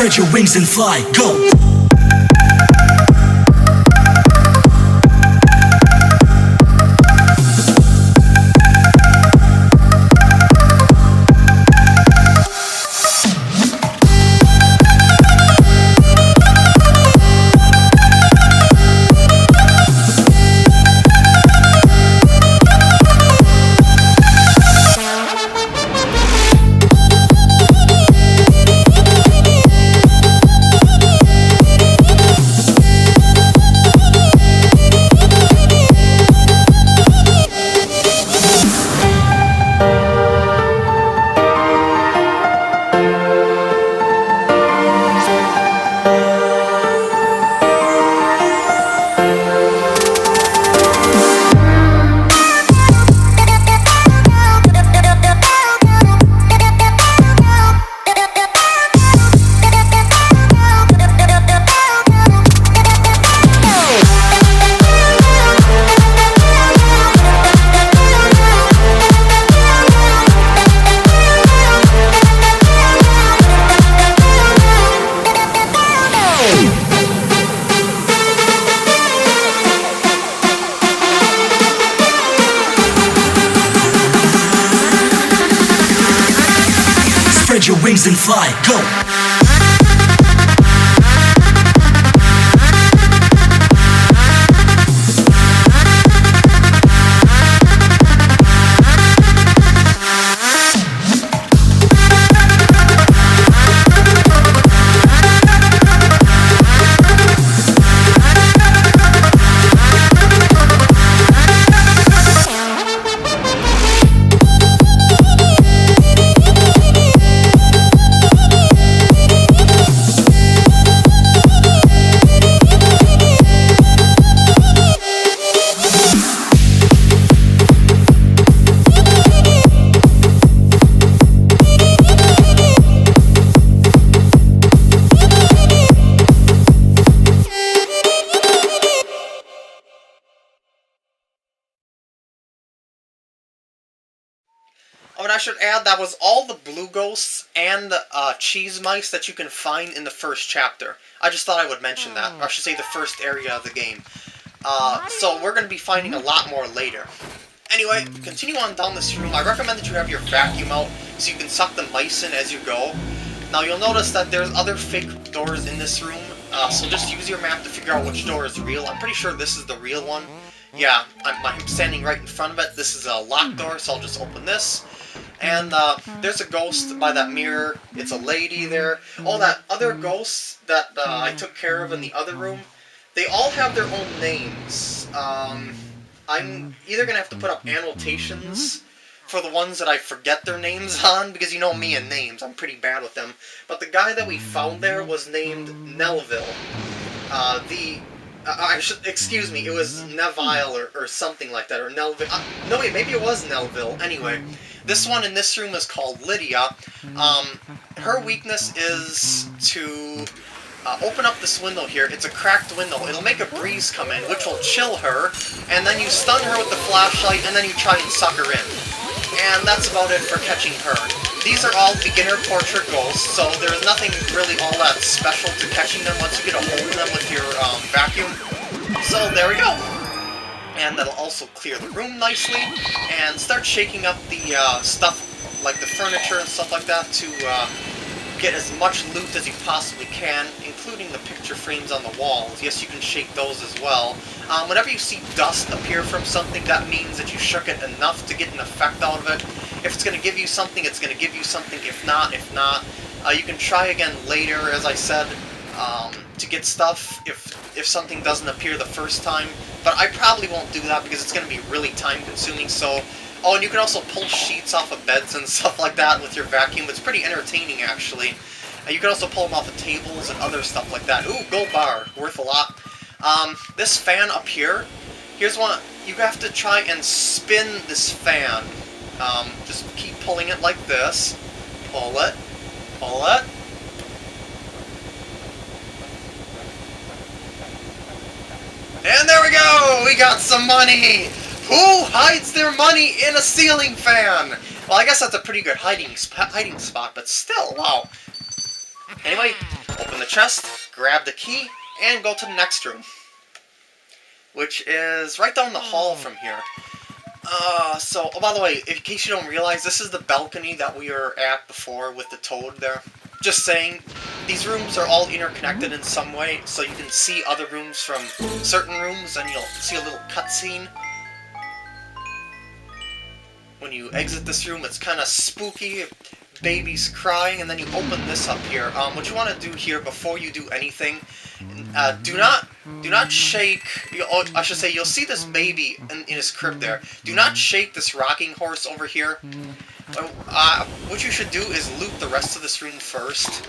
Spread your wings and fly, go! Spread your wings and fly, go! Oh, and I should add, that was all the blue ghosts and cheese mice that you can find in the first chapter. I just thought I would mention that, or I should say the first area of the game. So we're going to be finding a lot more later. Anyway, continue on down this room. I recommend that you have your vacuum out so you can suck the mice in as you go. Now you'll notice that there's other fake doors in this room, so just use your map to figure out which door is real. I'm pretty sure this is the real one. Yeah, I'm standing right in front of it. This is a locked door, so I'll just open this. And there's a ghost by that mirror. It's a lady there. All that other ghosts that I took care of in the other room, they all have their own names. I'm either going to have to put up annotations for the ones that I forget their names on, because you know me and names, I'm pretty bad with them. But the guy that we found there was named Nelville. Excuse me, it was Neville or something like that, or Nelville. No wait, maybe it was Nelville. Anyway, this one in this room is called Lydia. Her weakness is to open up this window here. It's a cracked window. It'll make a breeze come in, which will chill her, and then you stun her with the flashlight, and then you try and suck her in. And that's about it for catching her. These are all beginner portrait ghosts, so there's nothing really all that special to catching them once you get a hold of them with your vacuum. So there we go. And that'll also clear the room nicely, and start shaking up the stuff, like the furniture and stuff like that, to get as much loot as you possibly can, including the picture frames on the walls. Yes, you can shake those as well. Whenever you see dust appear from something, that means that you shook it enough to get an effect out of it. If it's going to give you something, it's going to give you something. If not, you can try again later, as I said, to get stuff if something doesn't appear the first time. But I probably won't do that because it's going to be really time-consuming, so... Oh, and you can also pull sheets off of beds and stuff like that with your vacuum. It's pretty entertaining, actually. You can also pull them off of tables and other stuff like that. Ooh, gold bar. Worth a lot. This fan up here, here's one. You have to try and spin this fan. Just keep pulling it like this. Pull it. Pull it. And there we go! We got some money! Who hides their money in a ceiling fan? Well, I guess that's a pretty good hiding spot, but still, wow. Anyway, Open the chest, grab the key, and go to the next room, which is right down the hall from here. Oh, by the way, in case you don't realize, this is the balcony that we were at before with the toad there. Just saying, these rooms are all interconnected in some way, so you can see other rooms from certain rooms, and you'll see a little cutscene. When you exit this room, it's kind of spooky, baby's crying, and then you open this up here. What you want to do here before you do anything, do not shake. I should say, you'll see this baby in his crib there. Do not shake this rocking horse over here. What you should do is loot the rest of this room first.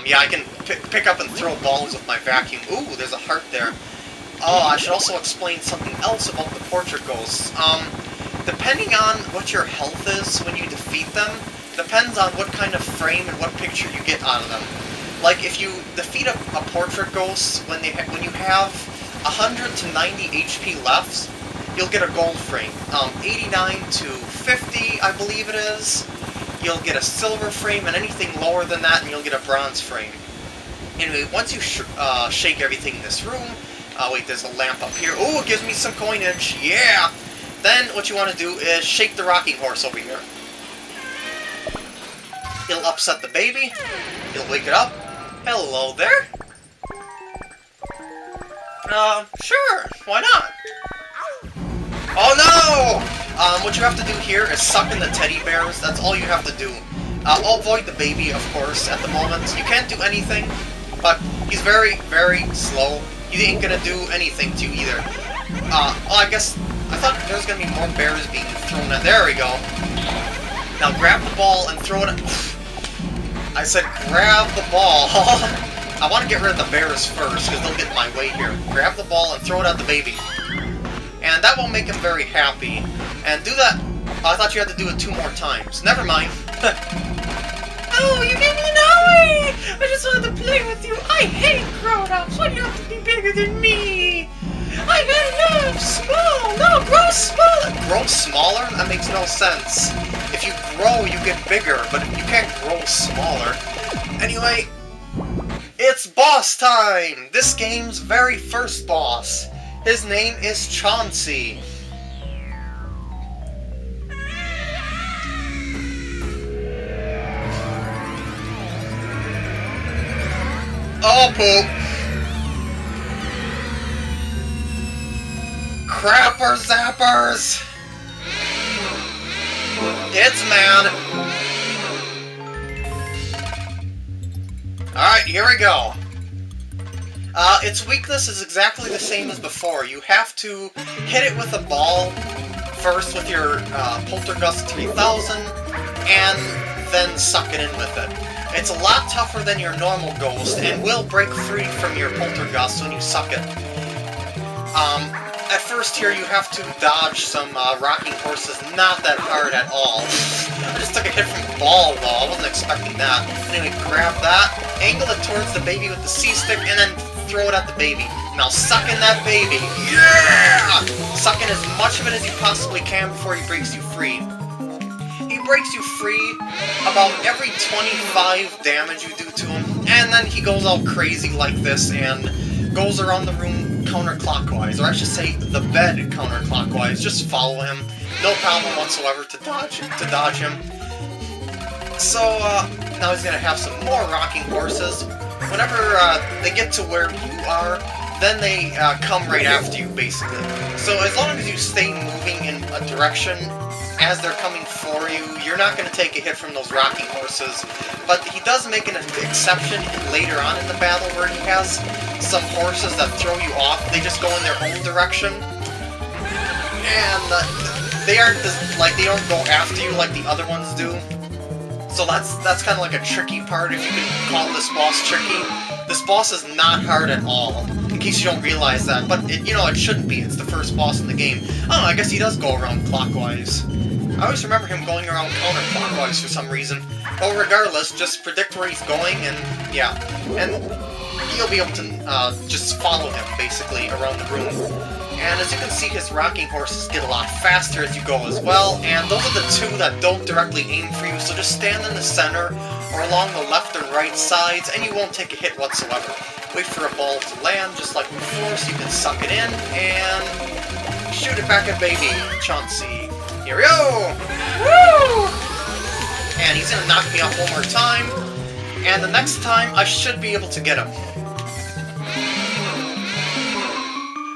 Yeah, I can pick up and throw balls with my vacuum. Ooh, there's a heart there. Oh, I should also explain something else about the portrait ghosts. Depending on what your health is when you defeat them, depends on what kind of frame and what picture you get out of them. Like, if you defeat a portrait ghost when you have 100 to 90 HP left, you'll get a gold frame. 89 to 50, I believe it is, you'll get a silver frame, and anything lower than that, and you'll get a bronze frame. Anyway, once you shake everything in this room, wait, there's a lamp up here. Oh, it gives me some coinage, yeah! Then, what you want to do is shake the rocking horse over here. He'll upset the baby, he'll wake it up. Hello there? Sure, why not? Oh no! What you have to do here is suck in the teddy bears, that's all you have to do. I'll avoid the baby, of course, at the moment. You can't do anything, but he's very, very slow. He ain't gonna do anything to you either. Well, I guess, I thought there was gonna be more bears being thrown at. There we go. Now grab the ball and throw it at... I said grab the ball. I want to get rid of the bears first, because they'll get in my way here. Grab the ball and throw it at the baby. And that will make him very happy. And do that... I thought you had to do it 2 more times. Never mind. Oh, you made me annoyed! I just wanted to play with you. I hate grown-ups. Why do you have to be bigger than me? I got enough! Small! No, grow smaller! Grow smaller? That makes no sense. If you grow, you get bigger, but you can't grow smaller. Anyway, it's boss time! This game's very first boss. His name is Chauncey. Oh, poop! Crapper zappers! It's mad! Alright, here we go. Its weakness is exactly the same as before. You have to hit it with a ball first with your Poltergust 3000, and then suck it in with it. It's a lot tougher than your normal ghost, and will break free from your Poltergust when you suck it. At first here you have to dodge some rocking horses, not that hard at all. I just took a hit from the ball though, I wasn't expecting that. Anyway, grab that, angle it towards the baby with the C-stick, and then throw it at the baby. Now suck in that baby. Yeah! Suck in as much of it as you possibly can before he breaks you free. He breaks you free about every 25 damage you do to him, and then he goes all crazy like this and goes around the room counterclockwise, or I should say the bed counterclockwise. Just follow him, no problem whatsoever to dodge him. So now he's gonna have some more rocking horses. Whenever they get to where you are, then they come right after you, basically. So as long as you stay moving in a direction as they're coming for you, you're not going to take a hit from those rocking horses. But he does make an exception later on in the battle where he has some horses that throw you off. They just go in their own direction. And they aren't they don't go after you like the other ones do. So that's kind of like a tricky part, if you can call this boss tricky. This boss is not hard at all, in case you don't realize that. But, it shouldn't be. It's the first boss in the game. Oh, I guess he does go around clockwise. I always remember him going around counterclockwise for some reason. But regardless, just predict where he's going, and yeah. And you'll be able to just follow him, basically, around the room. And as you can see, his rocking horses get a lot faster as you go as well, and those are the two that don't directly aim for you, so just stand in the center, or along the left and right sides, and you won't take a hit whatsoever. Wait for a ball to land, just like before, so you can suck it in, and shoot it back at baby Chauncey. Here we go! Woo! And he's gonna knock me off one more time, and the next time I should be able to get him.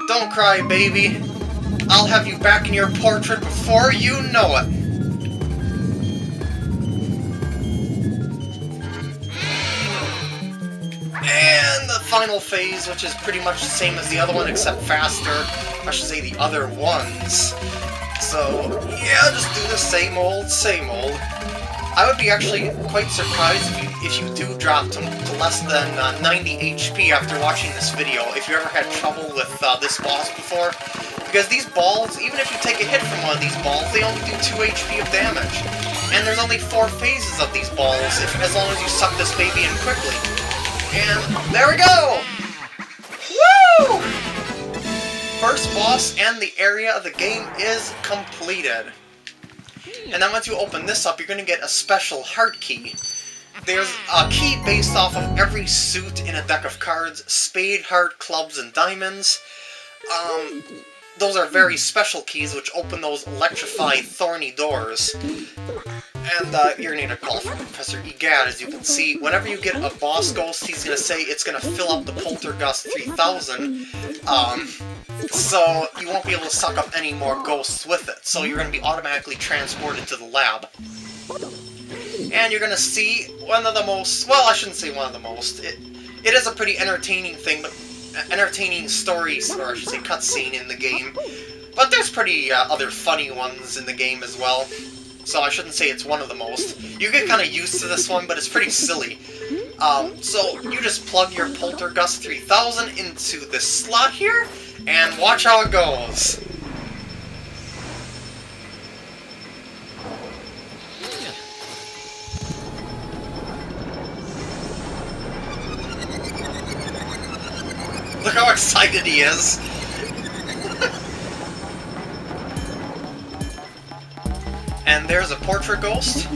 Don't cry, baby. I'll have you back in your portrait before you know it. And the final phase, which is pretty much the same as the other one, except faster. I should say the other ones. So, yeah, just do the same old, same old. I would be actually quite surprised if you do drop to less than 90 HP after watching this video, if you ever had trouble with this boss before. Because these balls, even if you take a hit from one of these balls, they only do 2 HP of damage. And there's only 4 phases of these balls, as long as you suck this baby in quickly. And there we go! Woo! First boss and the area of the game is completed. And then once you open this up, you're going to get a special heart key. There's a key based off of every suit in a deck of cards: spade, heart, clubs, and diamonds. Those are very special keys which open those electrified, thorny doors. And you're going to need a call from Professor Egad, as you can see. Whenever you get a boss ghost, he's going to say it's going to fill up the Poltergust 3000. So you won't be able to suck up any more ghosts with it. So you're going to be automatically transported to the lab. And you're going to see one of the most... Well, I shouldn't say one of the most. It is a pretty entertaining thing, but entertaining story, or I should say cutscene in the game. But there's pretty other funny ones in the game as well. So I shouldn't say it's one of the most. You get kind of used to this one, but it's pretty silly. So you just plug your Poltergust 3000 into this slot here, and watch how it goes. Look how excited he is! And there's a portrait ghost.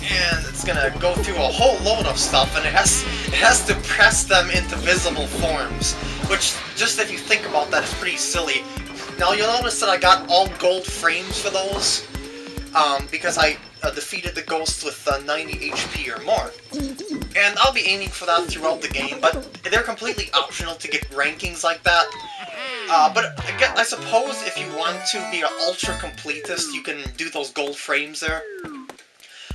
And it's gonna go through a whole load of stuff, and it has to press them into visible forms. Which, just if you think about that, is pretty silly. Now you'll notice that I got all gold frames for those, because I defeated the ghost with 90 HP or more. And I'll be aiming for that throughout the game, but they're completely optional to get rankings like that. But I suppose if you want to be an ultra completist, you can do those gold frames there.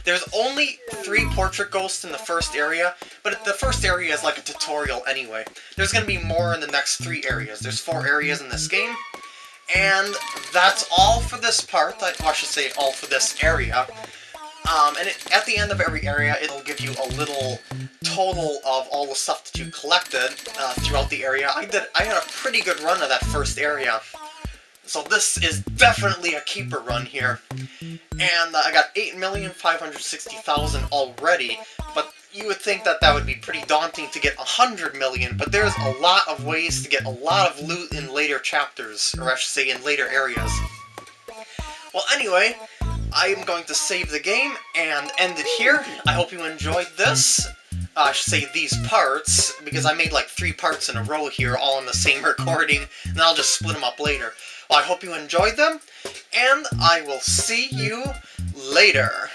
There's only 3 portrait ghosts in the first area, but the first area is like a tutorial anyway. There's going to be more in the next 3 areas. There's 4 areas in this game. And that's all for this part. Well, I should say all for this area. And at the end of every area, it'll give you a little total of all the stuff that you collected throughout the area. I had a pretty good run of that first area. So this is definitely a keeper run here. And I got 8,560,000 already, but you would think that that would be pretty daunting to get 100 million, but there's a lot of ways to get a lot of loot in later chapters, or I should say in later areas. Well, anyway, I am going to save the game and end it here. I hope you enjoyed this. I should say these parts, because I made like 3 parts in a row here, all in the same recording, and I'll just split them up later. Well, I hope you enjoyed them, and I will see you later.